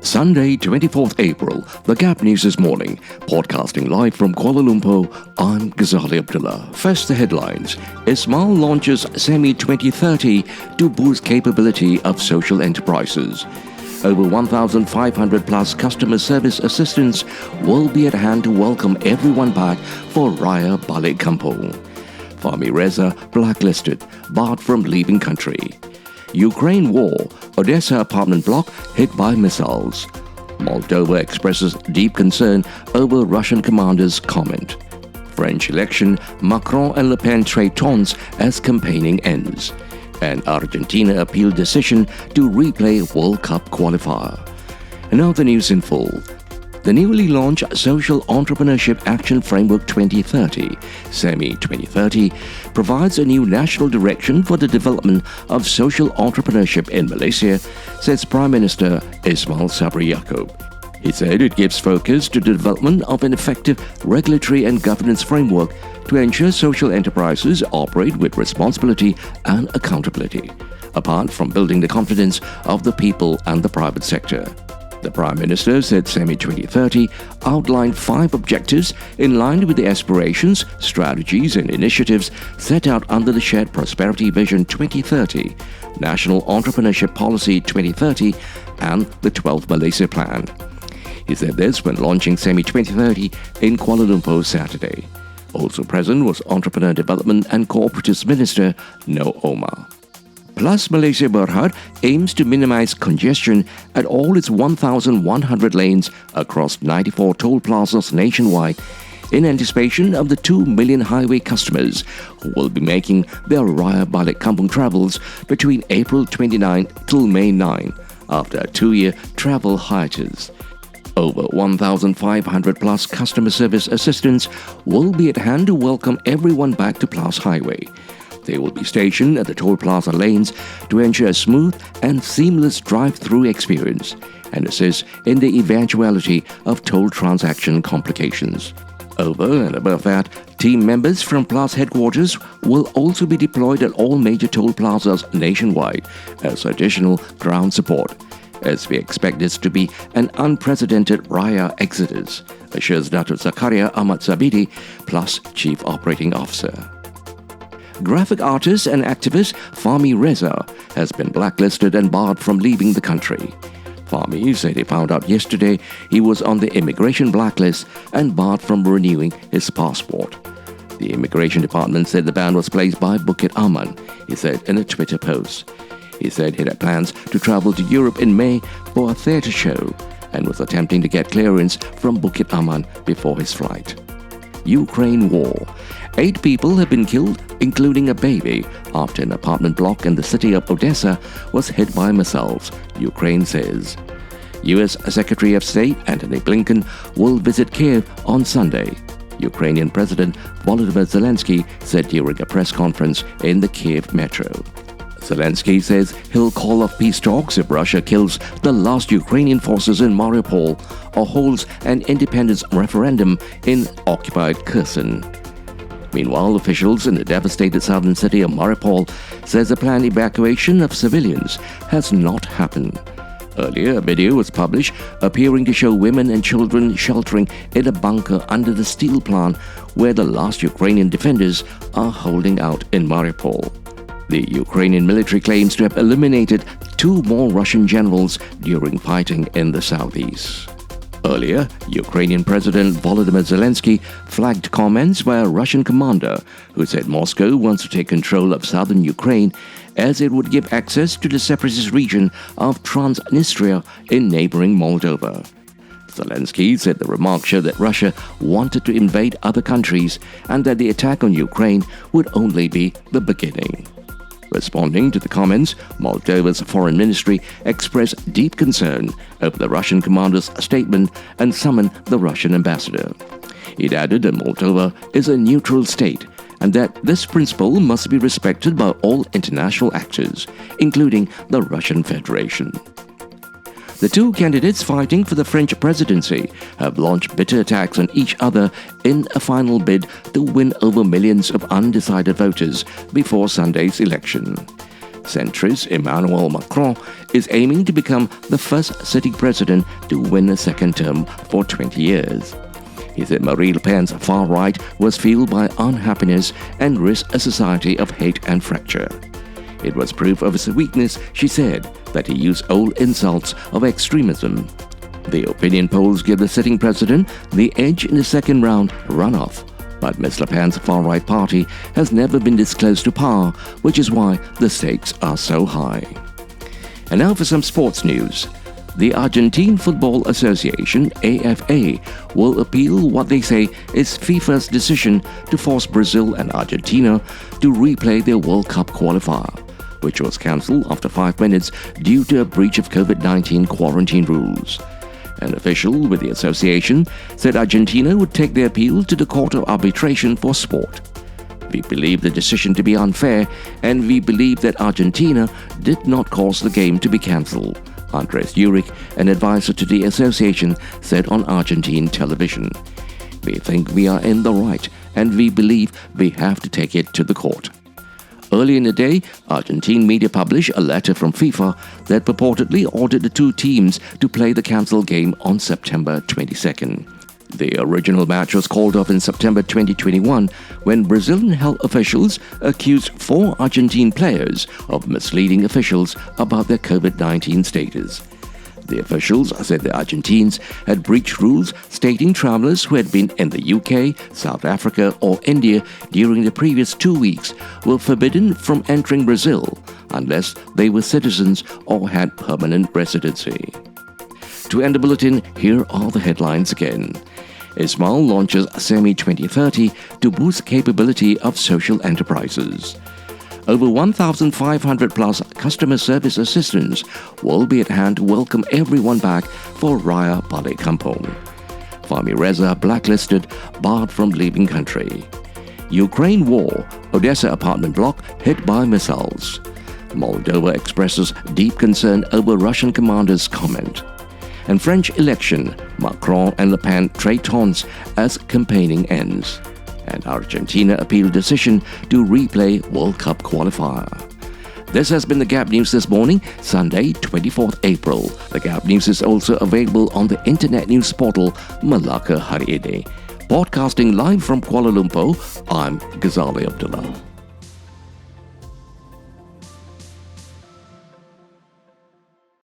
Sunday, 24th April, The Gap News This Morning, podcasting live from Kuala Lumpur, I'm Ghazali Abdullah. First, the headlines. Ismail launches SEMI 2030 to boost capability of social enterprises. Over 1,500 plus customer service assistants will be at hand to welcome everyone back for Raya Balik Kampung. Fahmi Reza blacklisted, barred from leaving country. Ukraine war, Odessa apartment block hit by missiles. Moldova expresses deep concern over Russian commander's comment. French election, Macron and Le Pen trade taunts as campaigning ends. And Argentina appeal decision to replay World Cup qualifier. And now the news in full. The newly launched Social Entrepreneurship Action Framework 2030, SEMI 2030, provides a new national direction for the development of social entrepreneurship in Malaysia, says Prime Minister Ismail Sabri Yaakob. He said it gives focus to the development of an effective regulatory and governance framework to ensure social enterprises operate with responsibility and accountability, apart from building the confidence of the people and the private sector. The Prime Minister said SEMI 2030 outlined 5 objectives in line with the aspirations, strategies and initiatives set out under the Shared Prosperity Vision 2030, National Entrepreneurship Policy 2030 and the 12th Malaysia Plan. He said this when launching SEMI 2030 in Kuala Lumpur Saturday. Also present was Entrepreneur Development and Cooperatives Minister Noh Omar. Plus, Malaysia Berhad aims to minimize congestion at all its 1,100 lanes across 94 toll plazas nationwide in anticipation of the 2 million highway customers who will be making their Raya Balik Kampung travels between April 29 till May 9 after a 2-year travel hiatus. Over 1,500 plus customer service assistants will be at hand to welcome everyone back to Plus Highway. They will be stationed at the toll plaza lanes to ensure a smooth and seamless drive-through experience and assist in the eventuality of toll transaction complications. Over and above that, team members from Plus headquarters will also be deployed at all major toll plazas nationwide as additional ground support, as we expect this to be an unprecedented Raya exodus, assures Dr. Zakaria Ahmad Zabidi, Plus Chief Operating Officer. Graphic artist and activist Fahmi Reza has been blacklisted and barred from leaving the country. Fahmi said he found out yesterday he was on the immigration blacklist and barred from renewing his passport. The immigration department said the ban was placed by Bukit Aman, he said in a Twitter post. He said he had plans to travel to Europe in May for a theatre show and was attempting to get clearance from Bukit Aman before his flight. Ukraine war. 8 people have been killed, including a baby, after an apartment block in the city of Odessa was hit by missiles, Ukraine says. U.S. Secretary of State Antony Blinken will visit Kiev on Sunday, Ukrainian President Volodymyr Zelensky said during a press conference in the Kiev metro. Zelensky says he'll call off peace talks if Russia kills the last Ukrainian forces in Mariupol or holds an independence referendum in occupied Kherson. Meanwhile, officials in the devastated southern city of Mariupol says the planned evacuation of civilians has not happened. Earlier, a video was published appearing to show women and children sheltering in a bunker under the steel plant where the last Ukrainian defenders are holding out in Mariupol. The Ukrainian military claims to have eliminated 2 more Russian generals during fighting in the southeast. Earlier, Ukrainian President Volodymyr Zelensky flagged comments by a Russian commander who said Moscow wants to take control of southern Ukraine as it would give access to the separatist region of Transnistria in neighboring Moldova. Zelensky said the remark showed that Russia wanted to invade other countries and that the attack on Ukraine would only be the beginning. Responding to the comments, Moldova's foreign ministry expressed deep concern over the Russian commander's statement and summoned the Russian ambassador. It added that Moldova is a neutral state and that this principle must be respected by all international actors, including the Russian Federation. The 2 candidates fighting for the French presidency have launched bitter attacks on each other in a final bid to win over millions of undecided voters before Sunday's election. Centrist Emmanuel Macron is aiming to become the first sitting president to win a second term for 20 years. He said Marine Le Pen's far right was fueled by unhappiness and risked a society of hate and fracture. It was proof of his weakness, she said, that he used old insults of extremism. The opinion polls give the sitting president the edge in the second round runoff, but Ms. Le Pen's far-right party has never been this close to power, which is why the stakes are so high. And now for some sports news. The Argentine Football Association, AFA, will appeal what they say is FIFA's decision to force Brazil and Argentina to replay their World Cup qualifier, which was cancelled after 5 minutes due to a breach of COVID-19 quarantine rules. An official with the association said Argentina would take the appeal to the Court of Arbitration for Sport. We believe the decision to be unfair, and we believe that Argentina did not cause the game to be cancelled, Andres Uric, an advisor to the association, said on Argentine television. We think we are in the right, and we believe we have to take it to the court. Early in the day, Argentine media published a letter from FIFA that purportedly ordered the two teams to play the cancelled game on September 22nd. The original match was called off in September 2021 when Brazilian health officials accused 4 Argentine players of misleading officials about their COVID-19 status. The officials said the Argentines had breached rules stating travelers who had been in the UK, South Africa or India during the previous 2 weeks were forbidden from entering Brazil unless they were citizens or had permanent residency. To end the bulletin, here are the headlines again. Ismail launches SEMI 2030 to boost capability of social enterprises. Over 1,500 plus customer service assistants will be at hand to welcome everyone back for Raya Balik Kampung. Fahmi Reza blacklisted, barred from leaving country. Ukraine war, Odessa apartment block hit by missiles. Moldova expresses deep concern over Russian commander's comment. And French election, Macron and Le Pen trade taunts as campaigning ends. And Argentina appeal decision to replay World Cup qualifier. This has been the Gap News this morning, Sunday, 24th April. The Gap News is also available on the internet news portal Melaka Hari Ini. Broadcasting live from Kuala Lumpur, I'm Ghazali Abdullah.